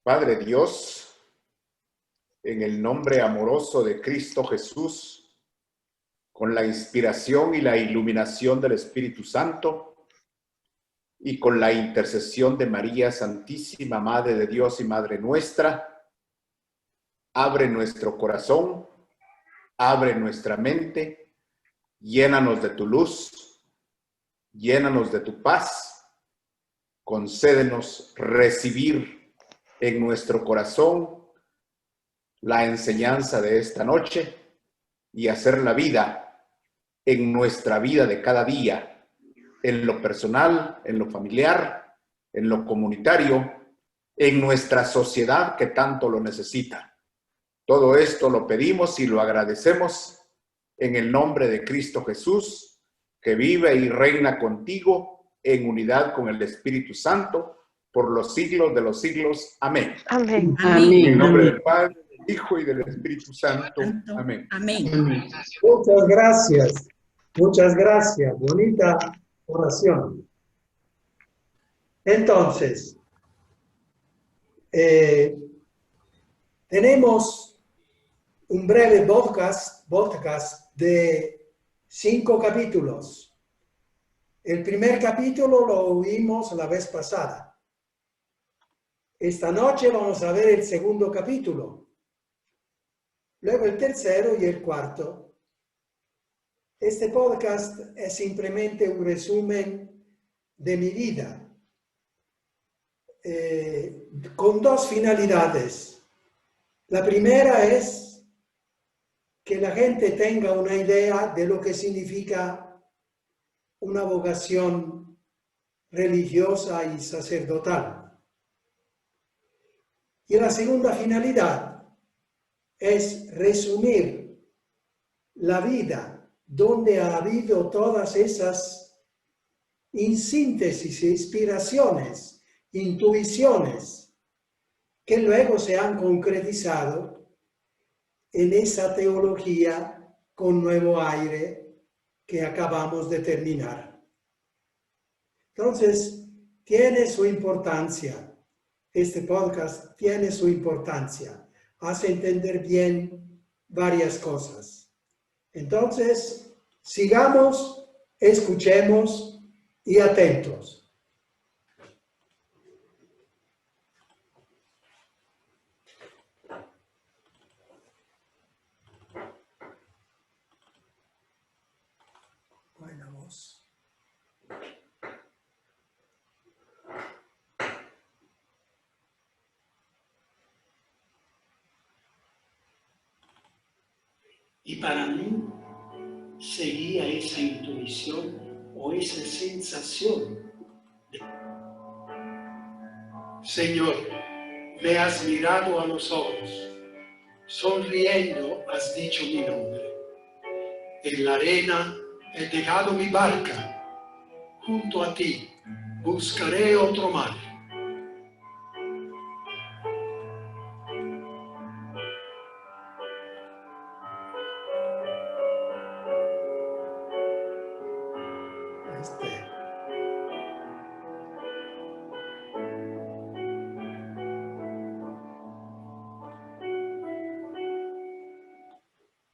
Padre Dios, en el nombre amoroso de Cristo Jesús, con la inspiración y la iluminación del Espíritu Santo y con la intercesión de María Santísima, Madre de Dios y Madre nuestra, abre nuestro corazón, abre nuestra mente, llénanos de tu luz, llénanos de tu paz, concédenos recibir en nuestro corazón la enseñanza de esta noche y hacer la vida en nuestra vida de cada día, en lo personal, en lo familiar, en lo comunitario, en nuestra sociedad que tanto lo necesita. Todo esto lo pedimos y lo agradecemos en el nombre de Cristo Jesús, que vive y reina contigo en unidad con el Espíritu Santo por los siglos de los siglos. Amén. Amén. En el nombre del Padre, del Hijo y del Espíritu Santo. Amén. Amén. Muchas gracias. Muchas gracias. Bonita oración. Entonces, tenemos un breve podcast de 5 capítulos. El primer capítulo lo oímos la vez pasada. Esta noche vamos a ver el segundo capítulo. Luego el tercero y el cuarto. Este podcast es simplemente un resumen de mi vida, con 2 finalidades. La primera es que la gente tenga una idea de lo que significa una vocación religiosa y sacerdotal. Y la segunda finalidad es resumir la vida donde ha habido todas esas síntesis, inspiraciones, intuiciones que luego se han concretizado en esa teología con nuevo aire que acabamos de terminar. Entonces, tiene su importancia. Este podcast tiene su importancia. Hace entender bien varias cosas. Entonces, sigamos, escuchemos y atentos. Buena voz. Y para mí seguía esa intuición o esa sensación. Señor, me has mirado a los ojos, sonriendo has dicho mi nombre. En la arena he dejado mi barca, junto a ti buscaré otro mar.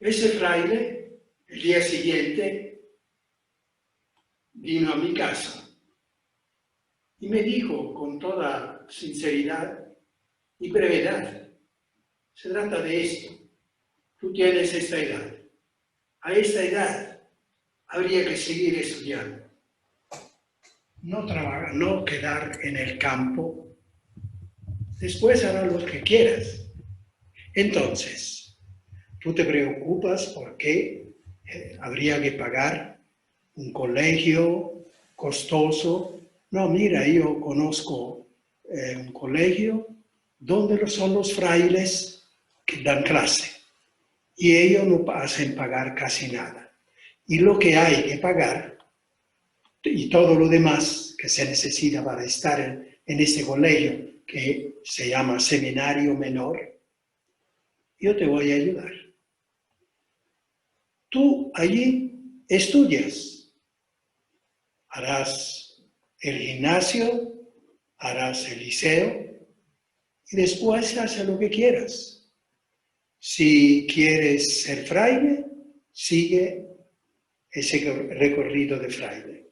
Ese fraile, el día siguiente, vino a mi casa y me dijo con toda sinceridad y brevedad: se trata de esto, tú tienes esta edad, a esta edad habría que seguir estudiando, no trabajar, no quedar en el campo, después harás lo que quieras. Entonces, tú te preocupas porque habría que pagar un colegio costoso. No, mira, yo conozco un colegio donde son los frailes que dan clase y ellos no hacen pagar casi nada. Y lo que hay que pagar y todo lo demás que se necesita para estar en ese colegio que se llama seminario menor, yo te voy a ayudar. Tú allí estudias, harás el gimnasio, harás el liceo y después haz lo que quieras. Si quieres ser fraile, sigue ese recorrido de fraile.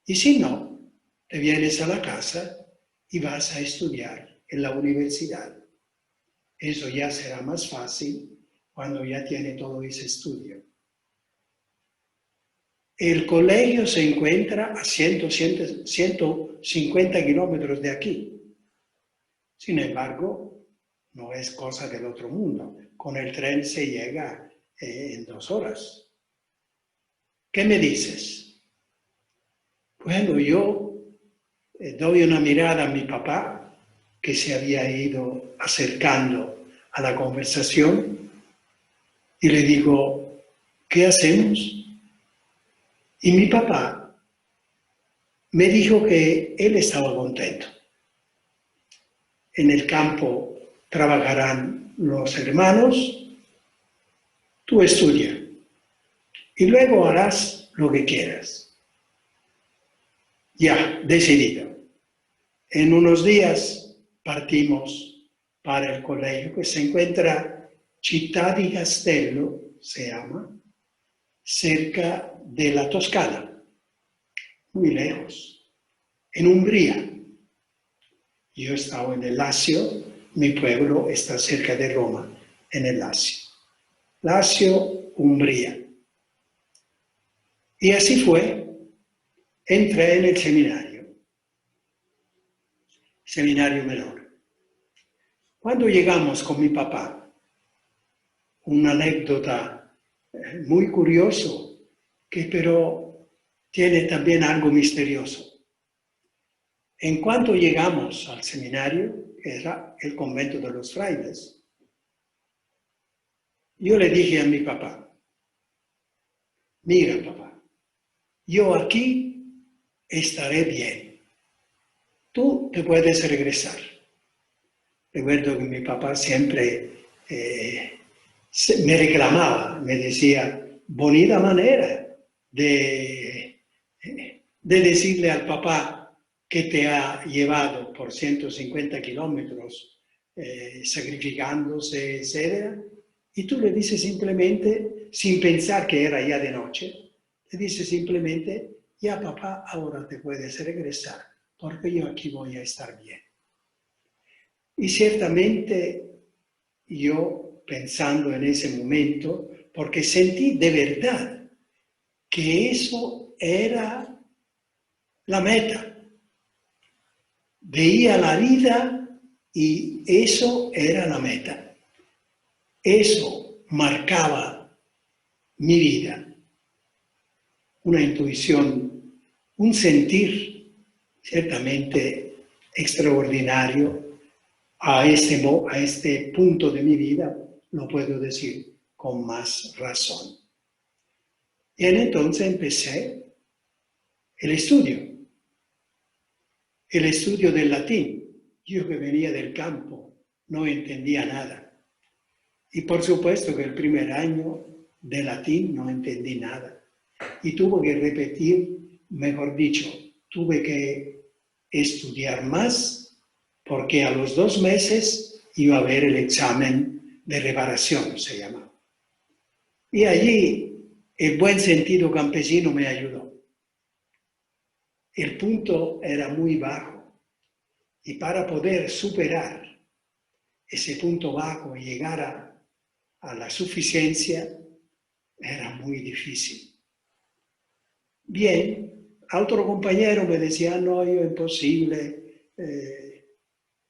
Y si no, te vienes a la casa y vas a estudiar en la universidad. Eso ya será más fácil cuando ya tiene todo ese estudio. El colegio se encuentra a 150 kilómetros de aquí. Sin embargo, no es cosa del otro mundo. Con el tren se llega en 2 horas. ¿Qué me dices? Bueno, yo doy una mirada a mi papá, que se había ido acercando a la conversación, y le digo, ¿qué hacemos? Y mi papá me dijo que él estaba contento. En el campo trabajarán los hermanos, tú estudia y luego harás lo que quieras. Ya, decidido. En unos días partimos para el colegio que se encuentra Città di Castello, se llama, cerca de la Toscana, muy lejos, en Umbría. Yo estaba en el Lacio, mi pueblo está cerca de Roma, en el Lacio. Lacio, Umbría. Y así fue, entré en el seminario menor. Cuando llegamos con mi papá, una anécdota muy curioso, que pero tiene también algo misterioso. En cuanto llegamos al seminario, que era el convento de los frailes, yo le dije a mi papá, mira papá, yo aquí estaré bien, tú te puedes regresar. Recuerdo que mi papá siempre me reclamaba, me decía, bonita manera de decirle al papá que te ha llevado por 150 kilómetros, sacrificándose, etc. Y tú le dices simplemente, sin pensar que era ya de noche, le dices simplemente, ya papá, ahora te puedes regresar, porque yo aquí voy a estar bien. Y ciertamente yo, pensando en ese momento, porque sentí de verdad que eso era la meta. Veía la vida y eso era la meta. Eso marcaba mi vida. Una intuición, un sentir ciertamente extraordinario. A este punto de mi vida lo puedo decir con más razón. Y entonces empecé el estudio del latín. Yo que venía del campo no entendía nada. Y por supuesto que el primer año de latín no entendí nada. Y tuve que repetir, mejor dicho, tuve que estudiar más, porque a los 2 meses iba a haber el examen de reparación, se llama. Y allí el buen sentido campesino me ayudó. El punto era muy bajo y para poder superar ese punto bajo y llegar a la suficiencia era muy difícil. Bien, otro compañero me decía, no, yo imposible.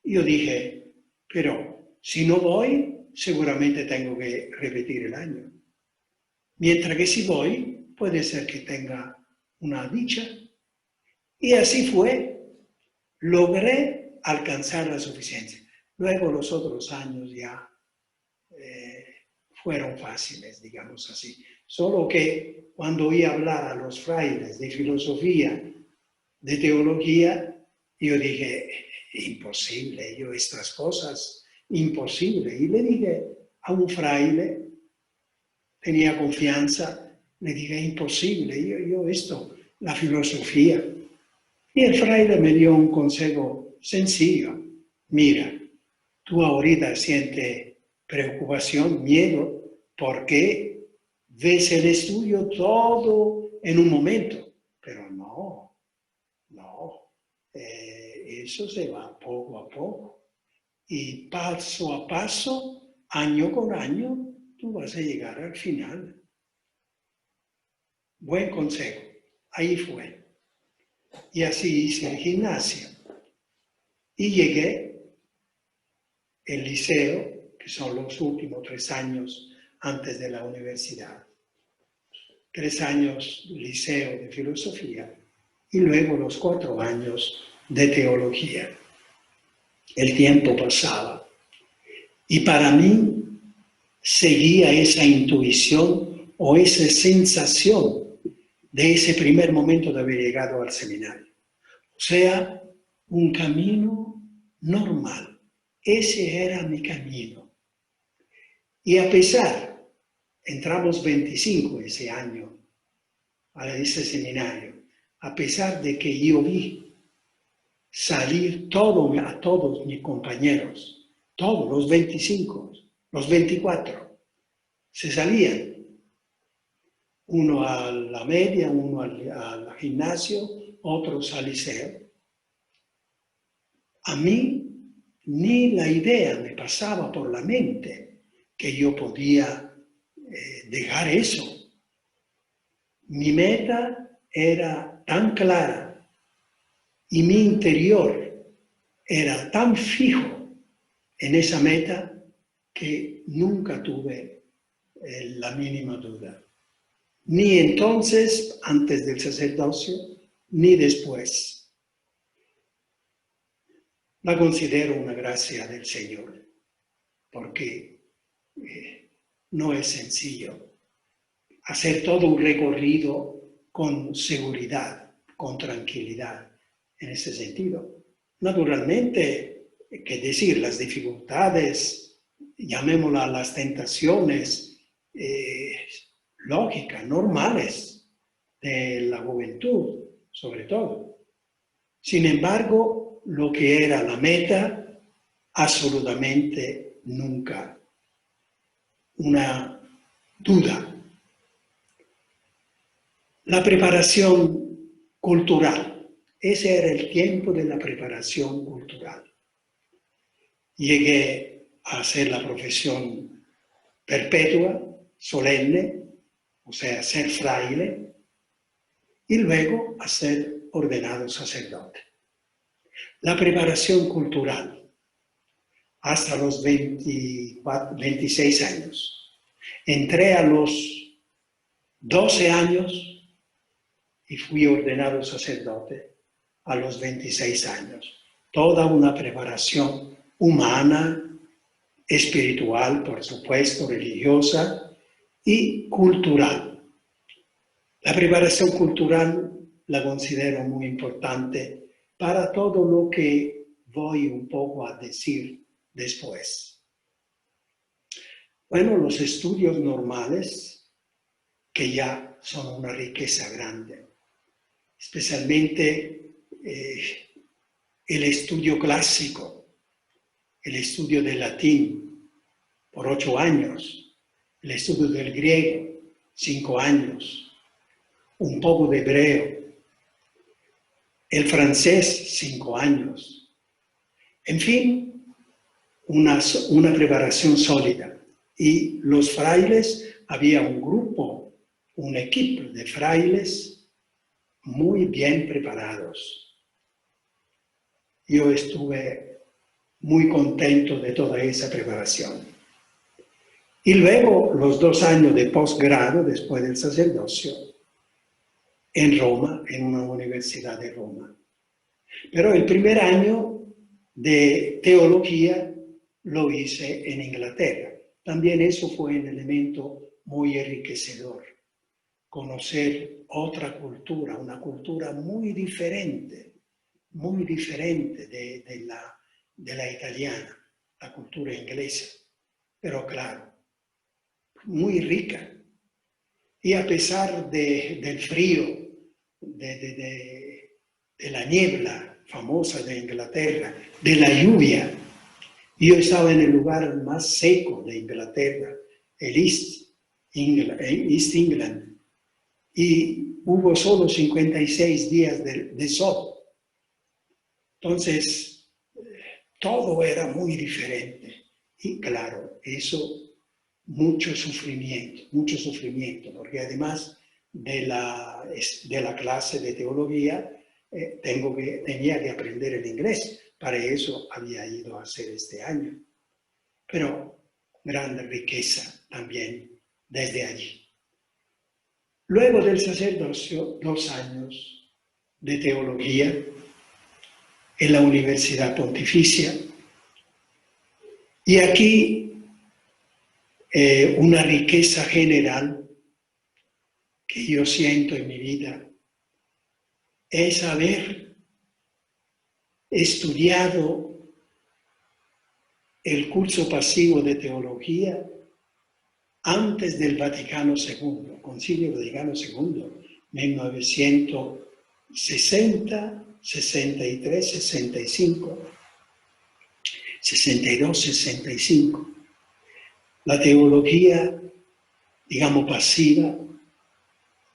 Yo dije, pero si no voy, seguramente tengo que repetir el año. Mientras que si voy, puede ser que tenga una dicha. Y así fue. Logré alcanzar la suficiencia. Luego los otros años ya fueron fáciles, digamos así. Solo que cuando oí hablar a los frailes de filosofía, de teología, yo dije, imposible, yo estas cosas, imposible. Y le dije a un fraile, tenía confianza, le dije, imposible, yo esto, la filosofía. Y el fraile me dio un consejo sencillo. Mira, Tú ahorita sientes preocupación, miedo, porque ves el estudio todo en un momento. Pero no. Eso se va poco a poco. Y paso a paso, año con año, tú vas a llegar al final. Buen consejo. Ahí fue. Y así hice el gimnasio. Y llegué al liceo, que son los últimos 3 años antes de la universidad. 3 años liceo de filosofía y luego los 4 años de teología. El tiempo pasaba y para mí seguía esa intuición o esa sensación de ese primer momento de haber llegado al seminario. O sea, un camino normal. Ese era mi camino. Y a pesar, entramos 25 ese año a ese seminario, a pesar de que yo vi salir a todos mis compañeros, todos los 25, los 24, se salían. Uno a la media, uno al gimnasio, otros al liceo. A mí ni la idea me pasaba por la mente que yo podía dejar eso. Mi meta era tan clara y mi interior era tan fijo en esa meta que nunca tuve la mínima duda. Ni entonces, antes del sacerdocio, ni después. La considero una gracia del Señor, porque no es sencillo hacer todo un recorrido con seguridad, con tranquilidad, en ese sentido. Naturalmente, que decir, las dificultades, llamémoslas las tentaciones lógicas, normales de la juventud, sobre todo. Sin embargo, lo que era la meta, absolutamente nunca una duda. La preparación cultural. Ese era el tiempo de la preparación cultural. Llegué a hacer la profesión perpetua, solemne, o sea, ser fraile, y luego a ser ordenado sacerdote. La preparación cultural, hasta los 26 años. Entré a los 12 años y fui ordenado sacerdote a los 26 años. Toda una preparación humana, espiritual, por supuesto, religiosa y cultural. La preparación cultural la considero muy importante para todo lo que voy un poco a decir después. Bueno, los estudios normales, que ya son una riqueza grande, especialmente el estudio clásico, el estudio del latín por 8 años, el estudio del griego, 5 años, un poco de hebreo, el francés, 5 años. En fin, una preparación sólida. Y los frailes, había un grupo, un equipo de frailes muy bien preparados. Yo estuve muy contento de toda esa preparación. Y luego los 2 años de posgrado, después del sacerdocio, en Roma, en una universidad de Roma. Pero el primer año de teología lo hice en Inglaterra. También eso fue un elemento muy enriquecedor. Conocer otra cultura, una cultura muy diferente de la italiana, la cultura inglesa. Pero claro, muy rica. Y a pesar del frío, de la niebla famosa de Inglaterra, de la lluvia, Yo estaba en el lugar más seco de Inglaterra, el East England, y hubo solo 56 días de sol. Entonces, todo era muy diferente. Y claro, eso, mucho sufrimiento, porque además de la clase de teología, tenía que aprender el inglés. Para eso había ido a hacer este año. Pero gran riqueza también desde allí. Luego del sacerdocio, 2 años de teología en la Universidad Pontificia. Y aquí una riqueza general que yo siento en mi vida es haber estudiado el curso pasivo de teología antes del Vaticano II, Concilio Vaticano II, 1960, 63, 65, 62, 65. La teología, digamos, pasiva,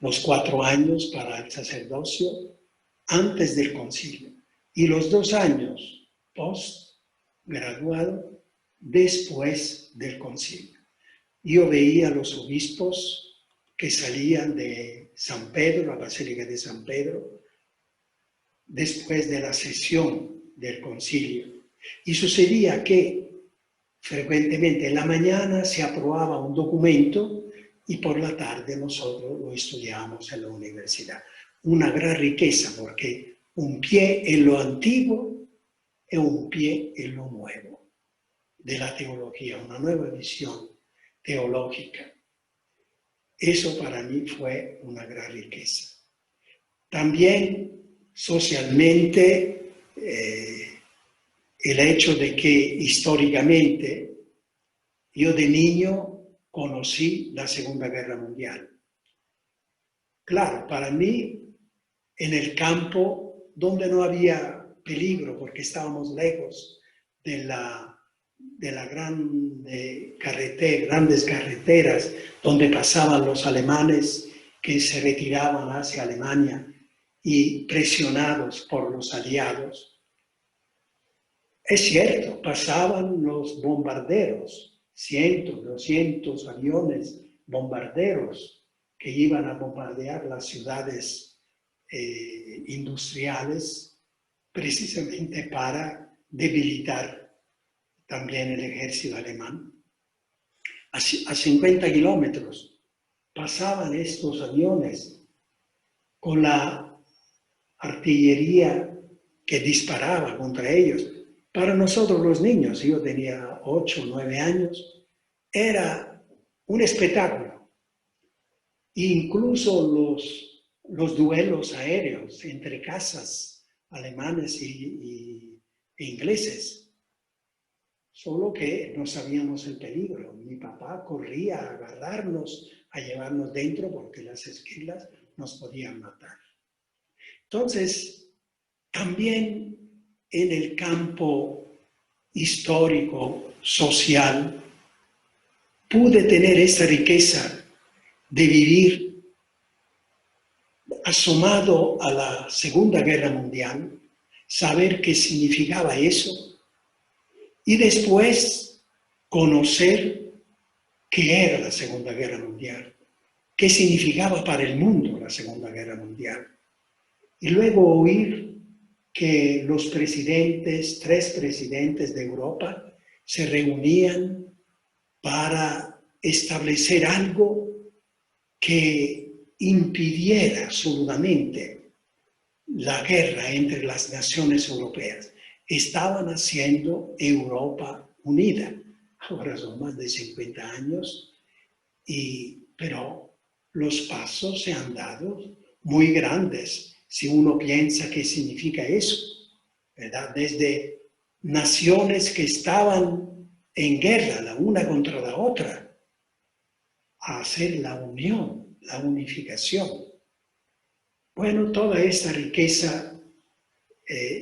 los 4 años para el sacerdocio antes del concilio y los 2 años post-graduado después del concilio. Yo veía a los obispos que salían de San Pedro, la Basílica de San Pedro, después de la sesión del concilio. Y sucedía que frecuentemente en la mañana se aprobaba un documento y por la tarde nosotros lo estudiábamos en la universidad. Una gran riqueza porque un pie en lo antiguo y un pie en lo nuevo de la teología, una nueva visión teológica. Eso para mí fue una gran riqueza. También socialmente, el hecho de que históricamente yo de niño conocí la Segunda Guerra Mundial. Claro, para mí, en el campo donde no había peligro porque estábamos lejos de la grandes carreteras donde pasaban los alemanes que se retiraban hacia Alemania y presionados por los aliados. Es cierto, pasaban los bombarderos, 100, 200 aviones bombarderos que iban a bombardear las ciudades industriales precisamente para debilitar también el ejército alemán. A 50 kilómetros pasaban estos aviones con la artillería que disparaba contra ellos. Para nosotros los niños, yo tenía 8 o 9 años, era un espectáculo. Incluso los duelos aéreos entre casas alemanes e ingleses. Solo que no sabíamos el peligro. Mi papá corría a agarrarnos, a llevarnos dentro porque las esquilas nos podían matar. Entonces, también en el campo histórico, social, pude tener esa riqueza de vivir asomado a la Segunda Guerra Mundial, saber qué significaba eso, y después conocer qué era la Segunda Guerra Mundial, qué significaba para el mundo la Segunda Guerra Mundial. Y luego oír que los presidentes, 3 presidentes de Europa, se reunían para establecer algo que impidiera absolutamente la guerra entre las naciones europeas. Estaban haciendo Europa unida. Ahora son más de 50 años, pero los pasos se han dado muy grandes. Si uno piensa qué significa eso, ¿verdad? Desde naciones que estaban en guerra la una contra la otra, a hacer la unión, la unificación. Bueno, toda esta riqueza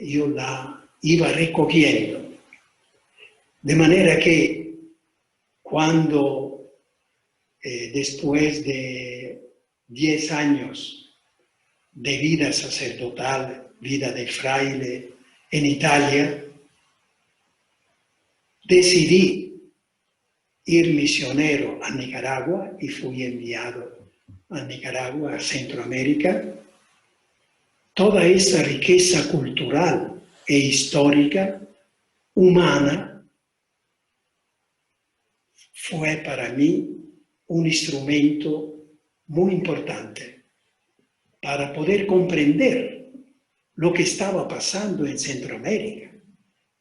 yo la iba recogiendo. De manera que cuando después de 10 años de vida sacerdotal, vida de fraile en Italia, decidí ir misionero a Nicaragua y fui enviado a Nicaragua, a Centroamérica. Toda esa riqueza cultural e histórica, humana, fue para mí un instrumento muy importante para poder comprender lo que estaba pasando en Centroamérica.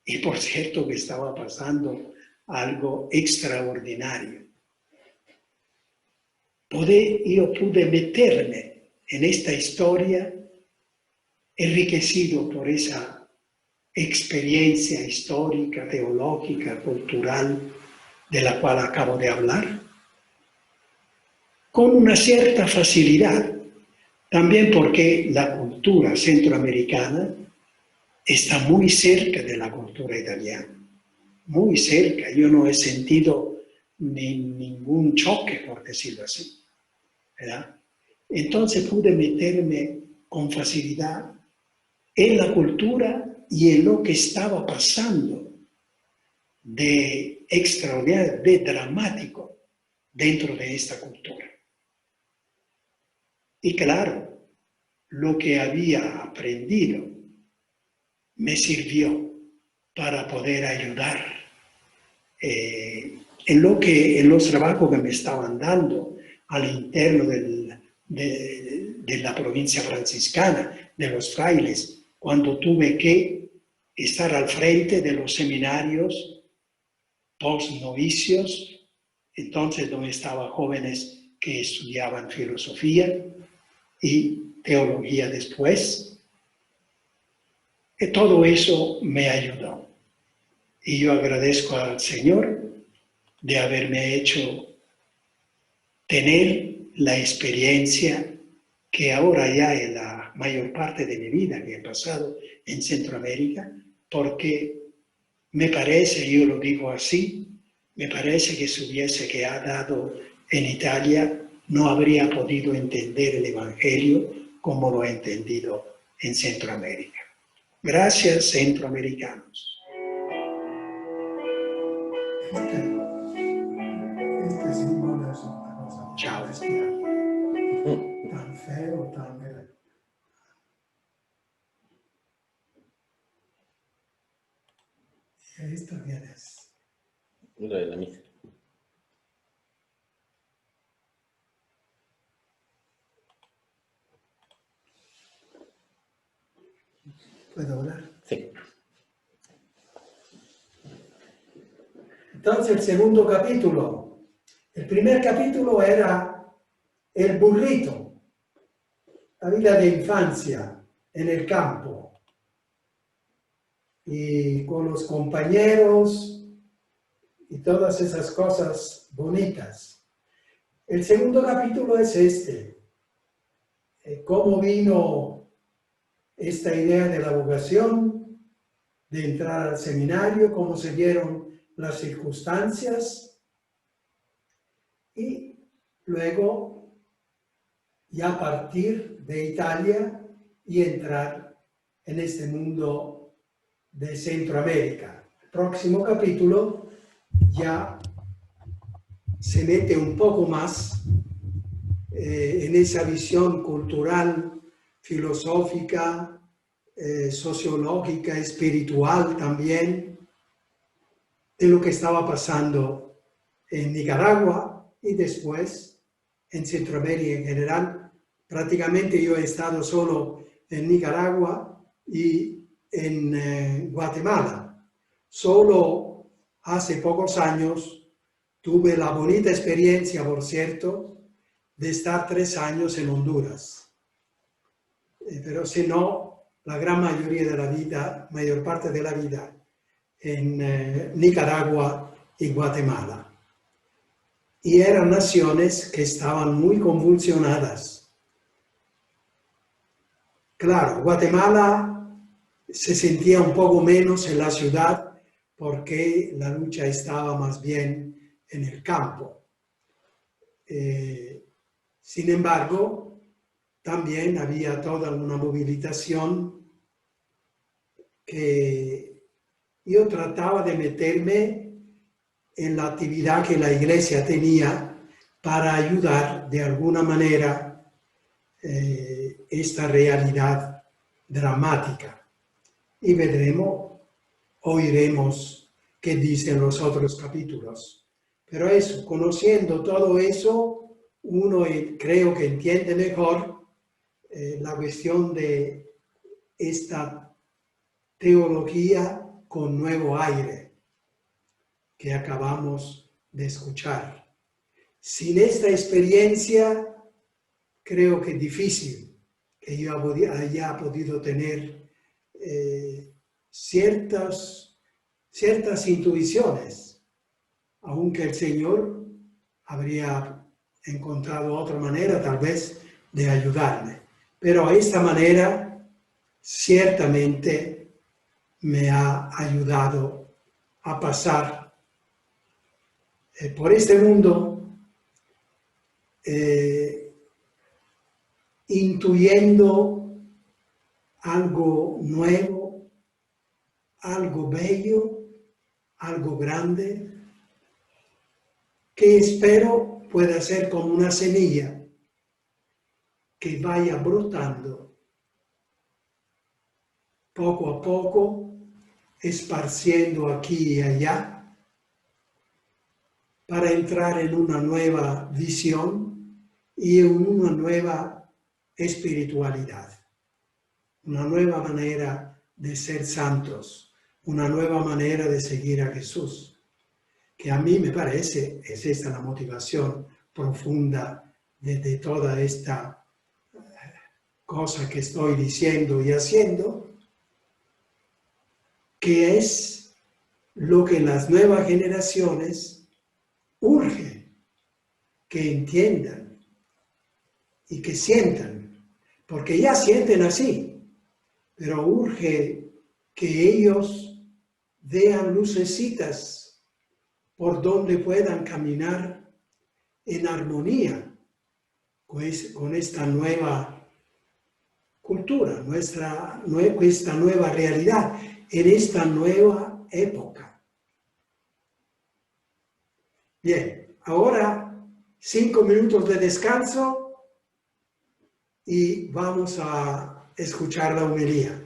Y por cierto que estaba pasando algo extraordinario. Yo pude meterme en esta historia enriquecido por esa experiencia histórica, teológica, cultural, de la cual acabo de hablar, con una cierta facilidad, también porque la cultura centroamericana está muy cerca de la cultura italiana, muy cerca. Yo no he sentido ningún choque, por decirlo así, ¿verdad? Entonces pude meterme con facilidad en la cultura y en lo que estaba pasando de extraordinario, de dramático dentro de esta cultura. Y claro, lo que había aprendido me sirvió para poder ayudar en los trabajos que me estaban dando al interno de la provincia franciscana, de los frailes, cuando tuve que estar al frente de los seminarios post-novicios, entonces donde estaban jóvenes que estudiaban filosofía y teología después. Y todo eso me ayudó. Y yo agradezco al Señor de haberme hecho tener la experiencia que ahora ya en la mayor parte de mi vida que he pasado en Centroamérica, porque me parece, yo lo digo así, me parece que si hubiese quedado en Italia no habría podido entender el Evangelio como lo he entendido en Centroamérica. Gracias, centroamericanos. Este símbolo es una cosa Chao. bestial, tan feo, tan... ¿Esto quién es? Lo de la misa. ¿Puedo hablar? Sí. Entonces, el segundo capítulo. El primer capítulo era el burrito, la vida de infancia en el campo y con los compañeros y todas esas cosas bonitas. El segundo capítulo es este, cómo vino esta idea de la vocación, de entrar al seminario, cómo se dieron las circunstancias y luego ya partir de Italia y entrar en este mundo de Centroamérica. El próximo capítulo ya se mete un poco más en esa visión cultural, filosófica, sociológica, espiritual también, de lo que estaba pasando en Nicaragua y después en Centroamérica en general. Prácticamente yo he estado solo en Nicaragua y en Guatemala. Solo hace pocos años tuve la bonita experiencia, por cierto, de estar 3 años en Honduras. Pero si no, la gran mayoría de la vida, mayor parte de la vida, en Nicaragua y Guatemala. Y eran naciones que estaban muy convulsionadas. Claro, Guatemala se sentía un poco menos en la ciudad porque la lucha estaba más bien en el campo. Sin embargo, también había toda una movilización que yo trataba de meterme en la actividad que la iglesia tenía para ayudar de alguna manera esta realidad dramática. Y veremos, oiremos qué dicen los otros capítulos. Pero eso, conociendo todo eso, uno creo que entiende mejor la cuestión de esta teología con nuevo aire que acabamos de escuchar. Sin esta experiencia, creo que es difícil que yo haya podido tener ciertas intuiciones, aunque el Señor habría encontrado otra manera tal vez de ayudarme. Pero esta manera ciertamente me ha ayudado a pasar por este mundo intuyendo algo nuevo, algo bello, algo grande, que espero pueda ser como una semilla que vaya brotando poco a poco, esparciendo aquí y allá, para entrar en una nueva visión y en una nueva espiritualidad, una nueva manera de ser santos, una nueva manera de seguir a Jesús, que a mí me parece, es esta la motivación profunda de toda esta cosa que estoy diciendo y haciendo, que es lo que las nuevas generaciones urge que entiendan y que sientan, porque ya sienten así, pero urge que ellos vean lucecitas por donde puedan caminar en armonía con esta nueva cultura, esta nueva realidad, en esta nueva época. Bien, ahora 5 minutos de descanso y vamos a escuchar la homilía.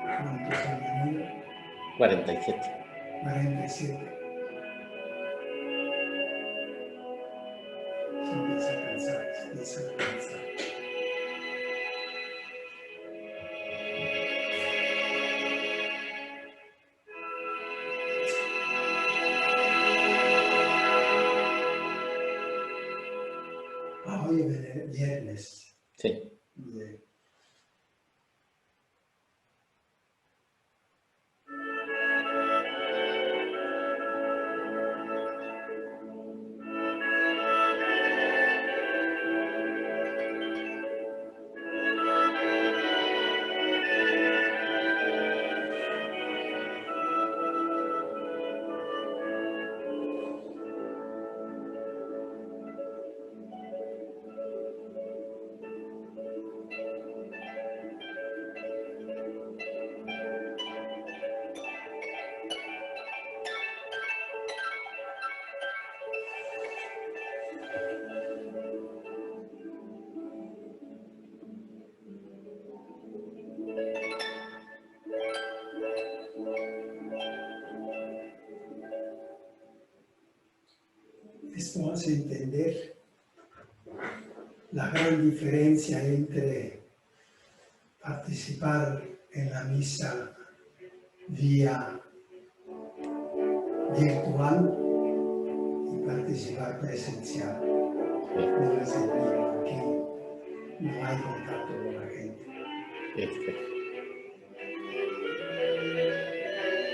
¿Cuántos han venido? 47. 47. Se empieza a cansar, se empieza a cansar. Hoy es viernes. Sí. Bien. Esto hace entender la gran diferencia entre participar en la misa vía virtual y participar presencial. No es el mismo aquí, no hay contacto con la gente.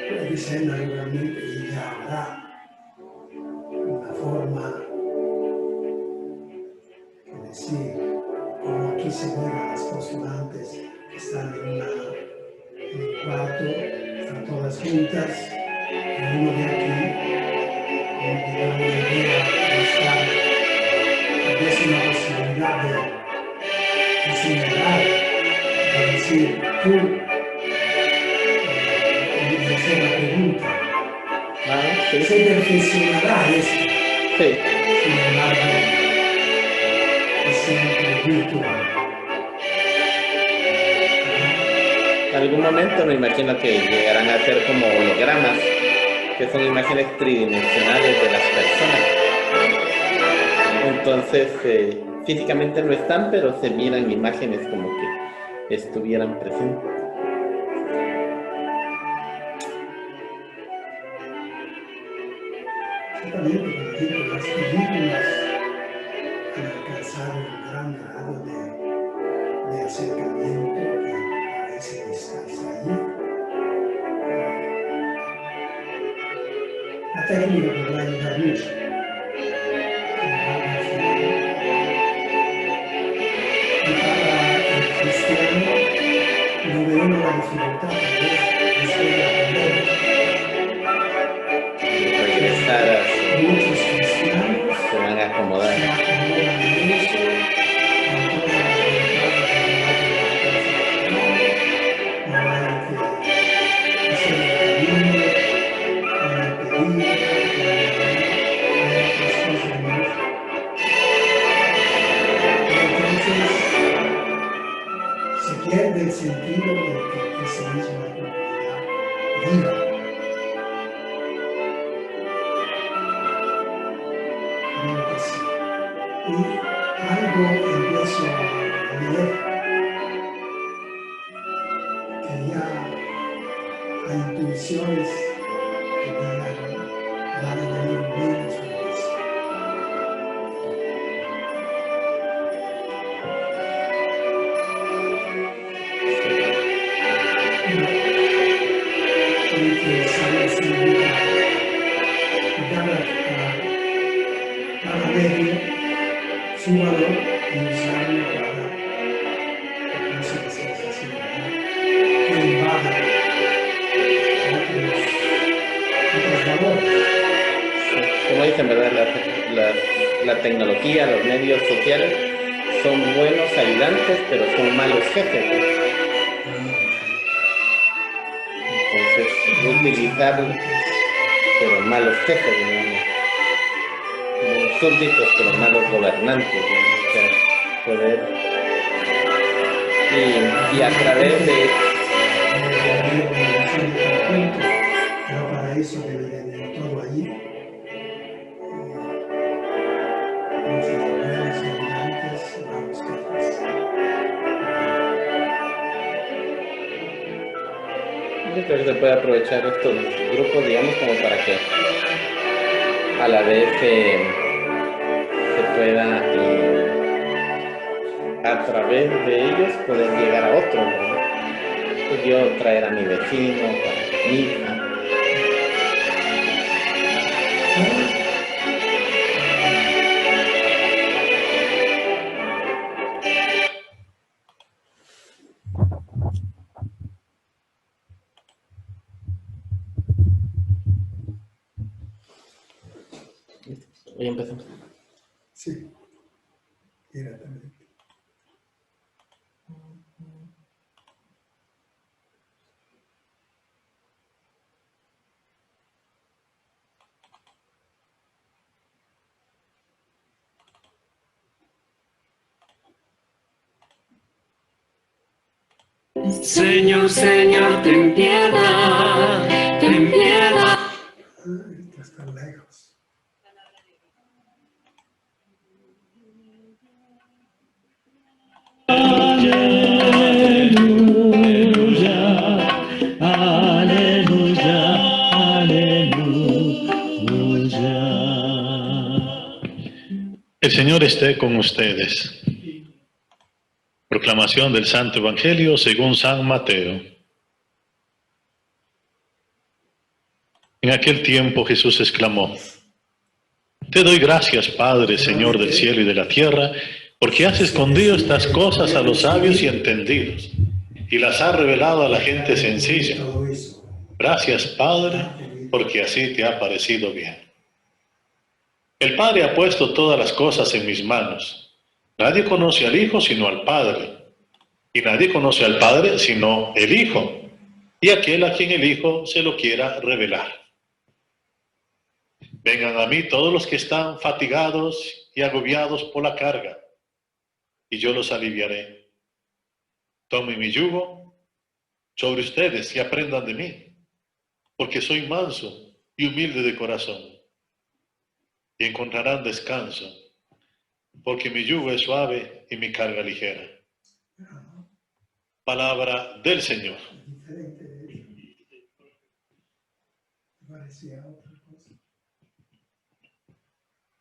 Puede ser naturalmente y ya habrá una forma de decir, como aquí se miran las postulantes que están en un cuarto, están todas juntas, y uno de aquí, como que da una idea de estar, es una posibilidad de señalar, de decir, tú, y hacer la pregunta, Sí. ¿se perfeccionará esto? Sí. Sin embargo, es siempre virtual. En algún momento me imagino que llegarán a ser como hologramas, que son imágenes tridimensionales de las personas. Entonces, físicamente no están, pero se miran imágenes como que estuvieran presentes. Ciertamente, por ejemplo, las películas han alcanzado un gran grado de acercamiento que parece que estás ahí. La técnica podrá ayudar mucho. Y para el cristiano, no veo la dificultad, tal vez, después de la pandemia. Regresar a Muchos cristianos se van a acomodar. se acomodan en eso, con todas las ventajas de no hay que hacer el camino, no hay pedir, hay otras cosas más. Entonces, se pierde el sentido de que esa misma comunidad viva. Creo que sí. Y algo empiezo a leer que ya hay intuiciones que van a venir menos veces. Hay que saber significar y dar a cada medio su valor y usarlo para eso que se necesita, ¿no? Que invada otros valores. Como dicen, ¿verdad? La tecnología, los medios sociales son buenos ayudantes, pero son malos jefes, ¿no? Entonces, utilizarlos, pero malos jefes, digamos. Súbditos, pero malos gobernantes, ¿no? O sea, poder. Y a través de. Pero para eso debe de todo allí. Muchos buenos ayudantes, malos jefes. Yo creo que se puede aprovechar estos grupos, digamos, como para que a la vez se pueda, a través de ellos, poder llegar a otros, ¿no? Pues yo traer a mi vecino, a mi hija. Hoy empezamos. Sí, directamente. Señor, Señor, ten piedad, ten piedad. Esto está lejos. Aleluya. Señor esté con ustedes. Proclamación del Santo Evangelio según San Mateo. En aquel tiempo Jesús exclamó: Te doy gracias, Padre, Señor del cielo y de la tierra, porque has escondido estas cosas a los sabios y entendidos, y las has revelado a la gente sencilla. Gracias, Padre, porque así te ha parecido bien. El Padre ha puesto todas las cosas en mis manos. Nadie conoce al Hijo sino al Padre, y nadie conoce al Padre sino el Hijo, y aquel a quien el Hijo se lo quiera revelar. Vengan a mí todos los que están fatigados y agobiados por la carga, y yo los aliviaré. Tomen mi yugo sobre ustedes y aprendan de mí, porque soy manso y humilde de corazón, y encontrarán descanso, porque mi yugo es suave y mi carga ligera. Palabra del Señor.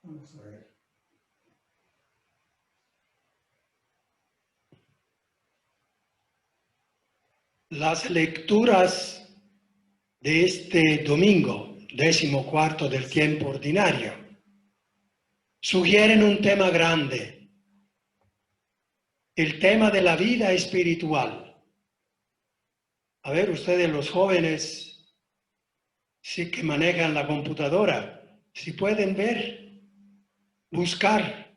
Vamos a ver. Las lecturas de este domingo, 14º del tiempo ordinario, sugieren un tema grande, el tema de la vida espiritual. A ver, ustedes los jóvenes, sí que manejan la computadora, si pueden ver, buscar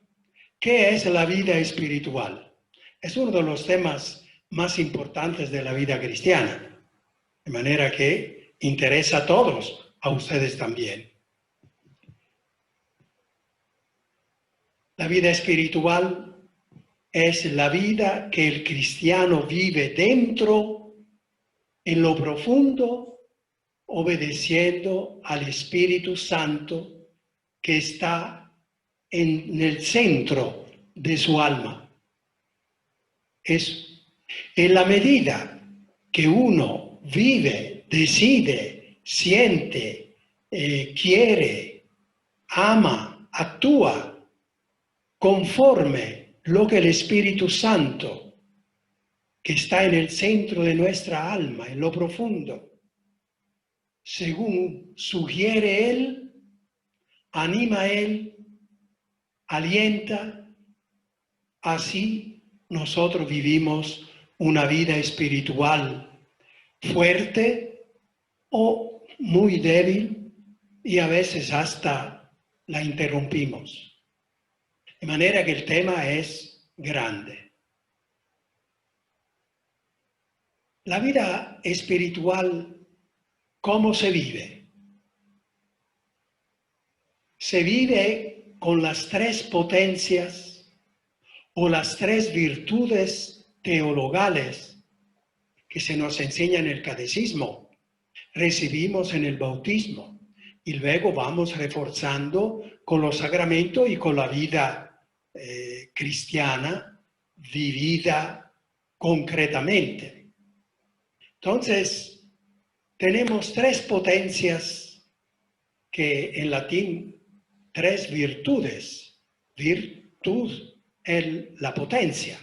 qué es la vida espiritual. Es uno de los temas más importantes de la vida cristiana, de manera que interesa a todos, a ustedes también. La vida espiritual es la vida que el cristiano vive dentro, en lo profundo, obedeciendo al Espíritu Santo que está en el centro de su alma. Es en la medida que uno vive, decide, siente, quiere, ama, actúa conforme lo que el Espíritu Santo, que está en el centro de nuestra alma, en lo profundo, según sugiere Él, anima Él, alienta, así nosotros vivimos una vida espiritual fuerte o muy débil y a veces hasta la interrumpimos. De manera que el tema es grande. La vida espiritual, ¿cómo se vive? Se vive con las tres potencias o las tres virtudes teologales que se nos enseña en el catecismo, recibimos en el bautismo y luego vamos reforzando con los sacramentos y con la vida cristiana vivida concretamente. Entonces, tenemos tres potencias que en latín, tres virtudes, virtud es la potencia.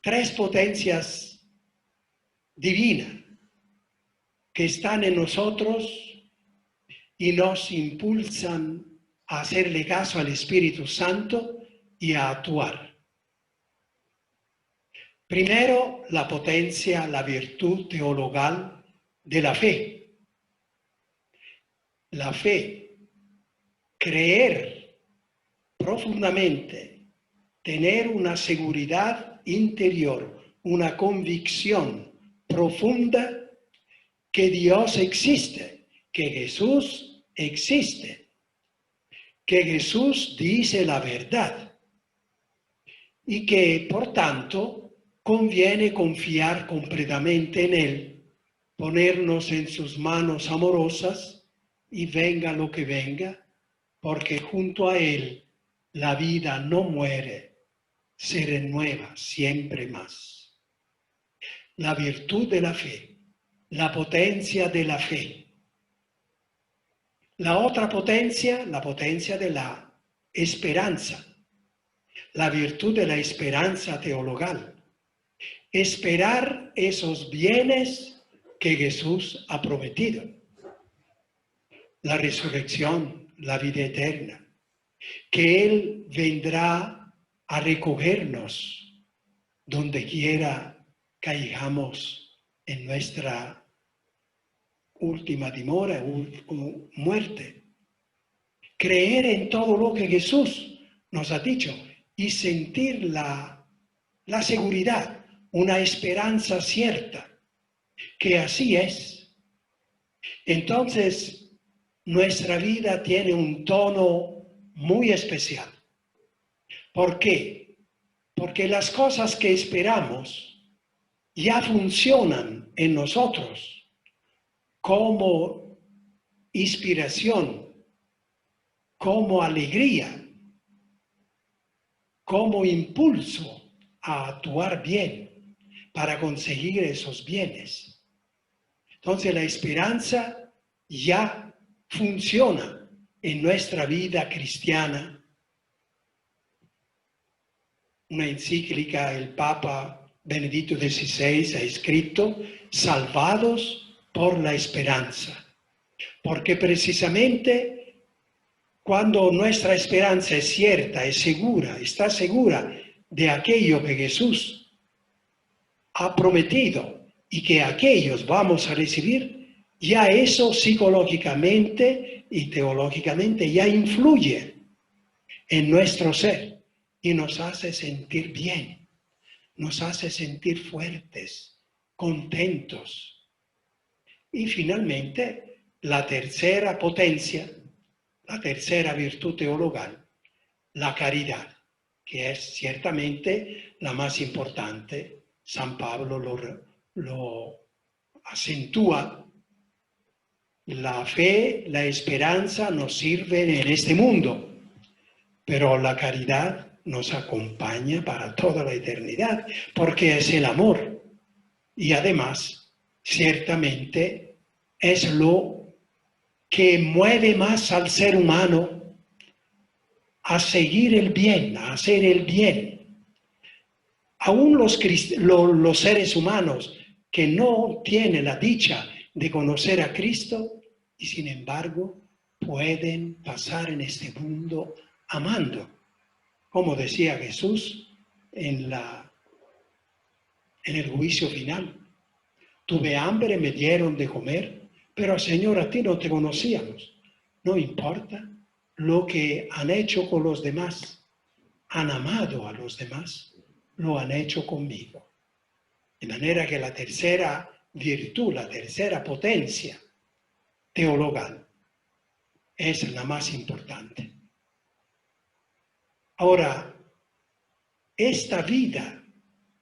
Tres potencias divinas que están en nosotros y nos impulsan a hacerle caso al Espíritu Santo y a actuar. Primero, la potencia, la virtud teologal de la fe. La fe, creer profundamente, tener una seguridad interior, una convicción profunda que Dios existe, que Jesús existe, que Jesús dice la verdad y que, por tanto, conviene confiar completamente en Él, ponernos en sus manos amorosas y venga lo que venga, porque junto a Él la vida no muere, se renueva siempre más. La virtud de la fe, la potencia de la fe. La otra potencia, la potencia de la esperanza, la virtud de la esperanza teologal. Esperar esos bienes que Jesús ha prometido. La resurrección, la vida eterna, que Él vendrá a recogernos donde quiera caigamos en nuestra última demora o muerte. Creer en todo lo que Jesús nos ha dicho y sentir la seguridad, una esperanza cierta, que así es. Entonces, nuestra vida tiene un tono muy especial. ¿Por qué? Porque las cosas que esperamos ya funcionan en nosotros como inspiración, como alegría, como impulso a actuar bien para conseguir esos bienes. Entonces la esperanza ya funciona en nuestra vida cristiana. Una encíclica, el Papa Benedicto XVI ha escrito, salvados por la esperanza. Porque precisamente cuando nuestra esperanza es cierta, es segura, está segura de aquello que Jesús ha prometido y que aquellos vamos a recibir, ya eso psicológicamente y teológicamente ya influye en nuestro ser y nos hace sentir bien, nos hace sentir fuertes, contentos. Y finalmente, la tercera potencia, la tercera virtud teologal, la caridad, que es ciertamente la más importante. San Pablo lo acentúa. La fe, la esperanza nos sirven en este mundo, pero la caridad nos acompaña para toda la eternidad, porque es el amor. Y además, ciertamente, es lo que mueve más al ser humano a seguir el bien, a hacer el bien. Aún los seres humanos que no tienen la dicha de conocer a Cristo y sin embargo pueden pasar en este mundo amando. Como decía Jesús en el juicio final. Tuve hambre, me dieron de comer, pero Señor, a ti no te conocíamos. No importa lo que han hecho con los demás. Han amado a los demás, lo han hecho conmigo. De manera que la tercera virtud, la tercera potencia teologal es la más importante. Ahora, esta vida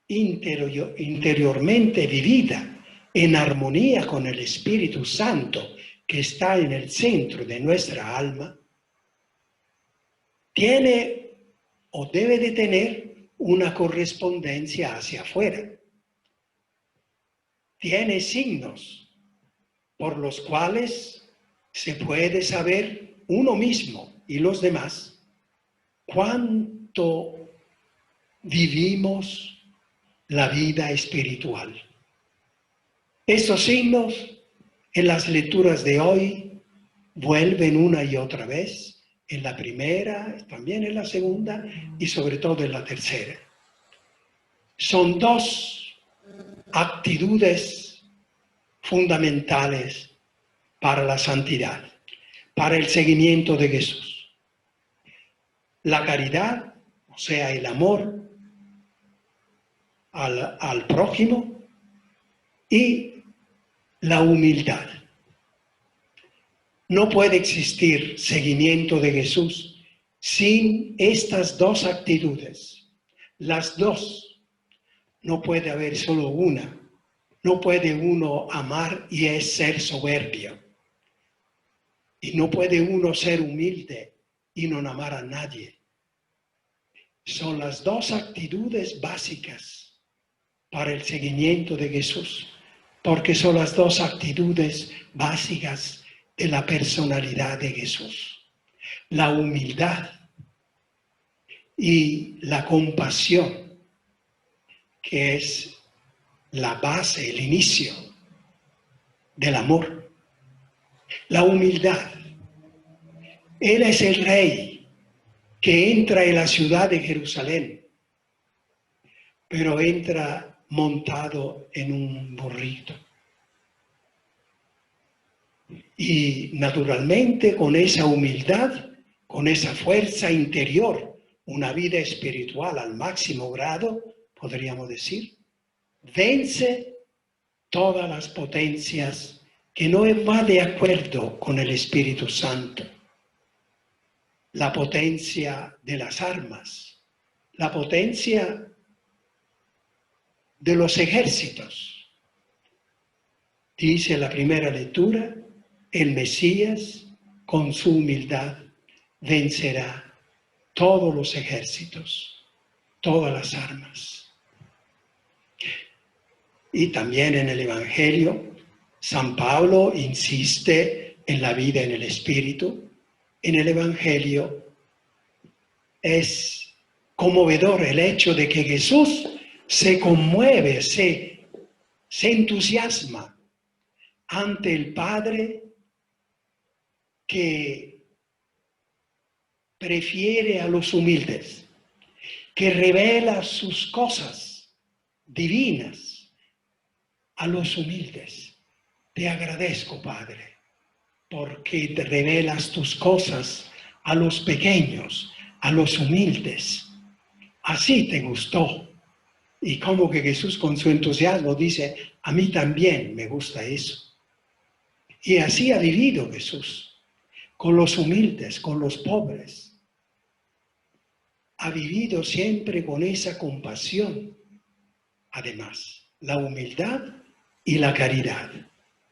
interiormente vivida en armonía con el Espíritu Santo que está en el centro de nuestra alma, tiene o debe de tener una correspondencia hacia afuera. Tiene signos por los cuales se puede saber uno mismo y los demás cuánto vivimos la vida espiritual. Estos signos en las lecturas de hoy vuelven una y otra vez, en la primera, también en la segunda y sobre todo en la tercera. Son dos actitudes fundamentales para la santidad, para el seguimiento de Jesús. La caridad, o sea, el amor al prójimo, y la humildad. No puede existir seguimiento de Jesús sin estas dos actitudes. Las dos. No puede haber solo una. No puede uno amar y es ser soberbio. Y no puede uno ser humilde y no amar a nadie. Son las dos actitudes básicas para el seguimiento de Jesús, porque son las dos actitudes básicas de la personalidad de Jesús. La humildad y la compasión, que es la base, el inicio del amor. La humildad. Él es el rey que entra en la ciudad de Jerusalén, pero entra montado en un burrito. Y naturalmente con esa humildad, con esa fuerza interior, una vida espiritual al máximo grado, podríamos decir, vence todas las potencias que no va de acuerdo con el Espíritu Santo. La potencia de las armas, la potencia de los ejércitos. Dice la primera lectura, el Mesías con su humildad vencerá todos los ejércitos, todas las armas. Y también en el Evangelio, San Pablo insiste en la vida en el Espíritu. En el Evangelio es conmovedor el hecho de que Jesús se conmueve, se entusiasma ante el Padre que prefiere a los humildes, que revela sus cosas divinas a los humildes. Te agradezco, Padre, porque te revelas tus cosas a los pequeños, a los humildes. Así te gustó. Y como que Jesús con su entusiasmo dice, a mí también me gusta eso. Y así ha vivido Jesús, con los humildes, con los pobres. Ha vivido siempre con esa compasión. Además, la humildad y la caridad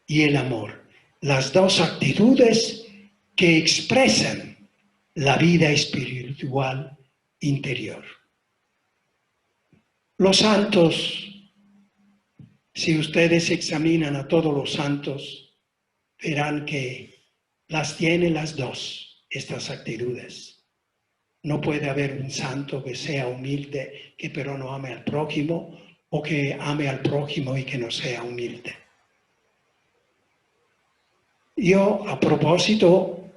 y el amor. Las dos actitudes que expresan la vida espiritual interior. Los santos, si ustedes examinan a todos los santos, verán que las tienen las dos, estas actitudes. No puede haber un santo que sea humilde, que pero no ame al prójimo, o que ame al prójimo y que no sea humilde. Yo, a propósito,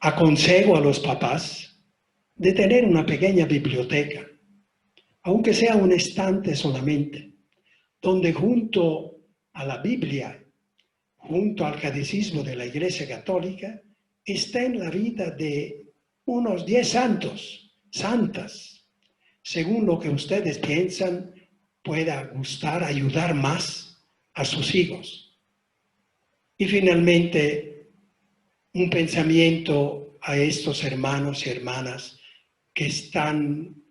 aconsejo a los papás de tener una pequeña biblioteca, aunque sea un estante solamente, donde junto a la Biblia, junto al Catecismo de la Iglesia Católica, está en la vida de unos 10 santos, santas, según lo que ustedes piensan pueda gustar, ayudar más a sus hijos. Y finalmente, un pensamiento a estos hermanos y hermanas que están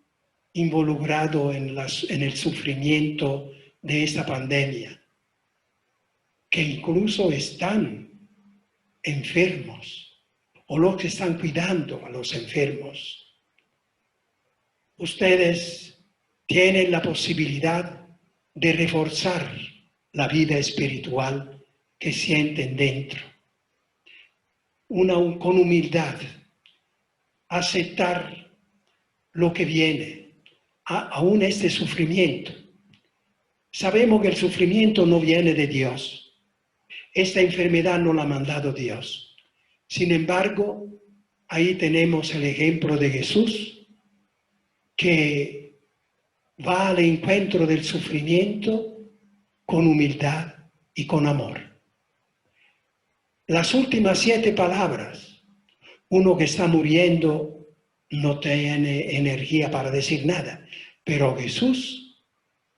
involucrados en el sufrimiento de esta pandemia, que incluso están enfermos, o los que están cuidando a los enfermos. Ustedes tienen la posibilidad de reforzar la vida espiritual que sienten dentro. Con humildad, aceptar lo que viene, aún este sufrimiento. Sabemos que el sufrimiento no viene de Dios. Esta enfermedad no la ha mandado Dios. Sin embargo, ahí tenemos el ejemplo de Jesús, que va al encuentro del sufrimiento con humildad y con amor. Las últimas 7 palabras, uno que está muriendo no tiene energía para decir nada, pero Jesús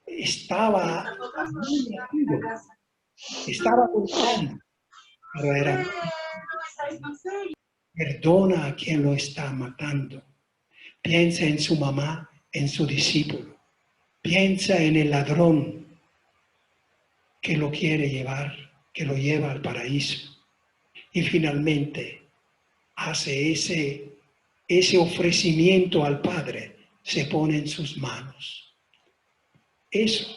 estaba contando, pero era: perdona a quien lo está matando. Piensa en su mamá, en su discípulo. Piensa en el ladrón que lo quiere llevar, que lo lleva al paraíso. Y finalmente hace ese ofrecimiento al Padre, se pone en sus manos. Eso,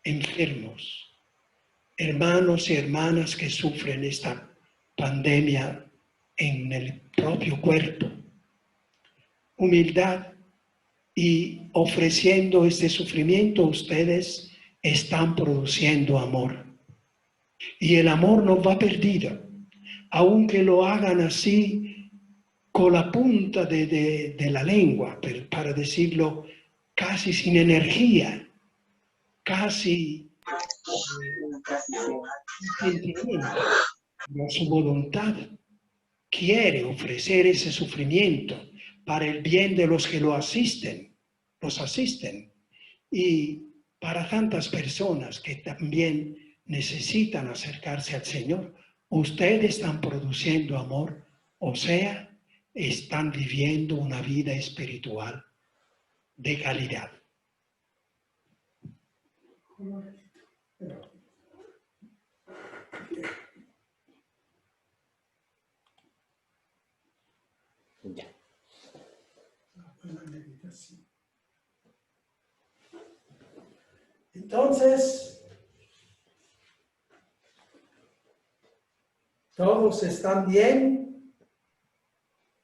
enfermos, hermanos y hermanas que sufren esta pandemia en el propio cuerpo. Humildad Y ofreciendo este sufrimiento, ustedes están produciendo amor. Y el amor no va perdido, aunque lo hagan así con la punta de la lengua, para decirlo casi sin energía, casi sin sentimiento. No, su voluntad quiere ofrecer ese sufrimiento para el bien de los que los asisten, y para tantas personas que también necesitan acercarse al Señor. Ustedes están produciendo amor, o sea, están viviendo una vida espiritual de calidad. Ya. Entonces, ¿todos están bien?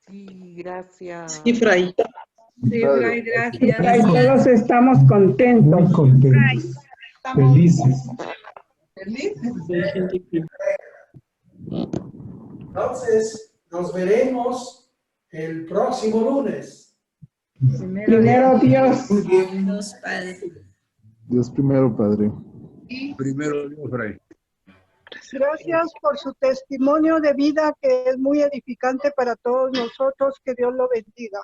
Sí, gracias. Sí, Fray. Sí, Fray, gracias. Fray, todos estamos contentos. Muy contentos, felices. Entonces, nos veremos el próximo lunes. Primero Dios. Dios Padre. Dios primero, Padre. Primero Dios, Fray. Gracias por su testimonio de vida que es muy edificante para todos nosotros. Que Dios lo bendiga.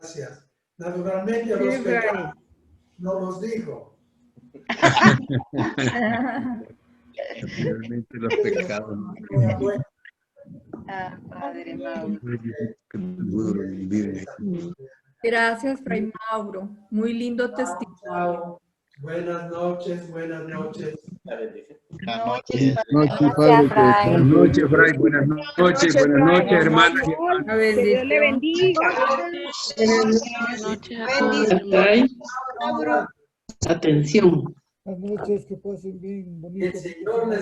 Gracias. Naturalmente los pecados no los dijo. Realmente los pecados. Padre Mauro. Vivir. Gracias, Fray Mauro. Muy lindo testimonio. Buenas noches, buenas noches. Buenas noches. Buenas noches, Fray. Buenas noches, hermanas y hermanos. Que Dios le bendiga. Buenas noches a todos. Atención. Buenas noches, que pasen bien, bonito. El Señor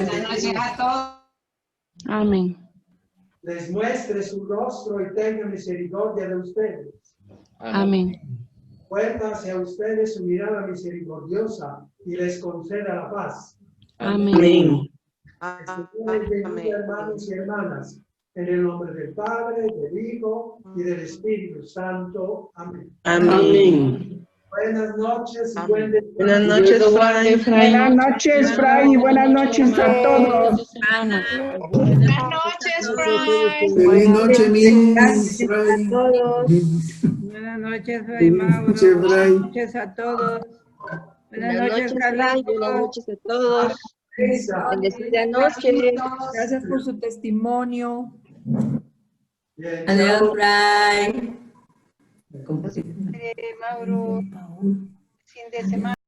Amén. les muestre su rostro y tenga misericordia de ustedes. Amén. Vuelva hacia ustedes su mirada misericordiosa y les conceda la paz. Amén. El Señor les bendiga, hermanos y hermanas, en el nombre del Padre, del Hijo y del Espíritu Santo. Amén. Amén. Buenas noches y buen descanso. Buenas noches, Fray. Buenas noches, Fray. Buenas noches a todos. Ana. Buenas noches, Fray. Feliz noche, mi Gracias Fray. a todos. Buenas noches, Fray Mauro. Buenas noches, Fray. Buenas noches a todos. Buenas noches, Carlos. Buenas noches a todos. Lisa. Bendecida noche. Gracias por su testimonio. Bien, Adiós, chao. Fray. Mauro, fin de semana.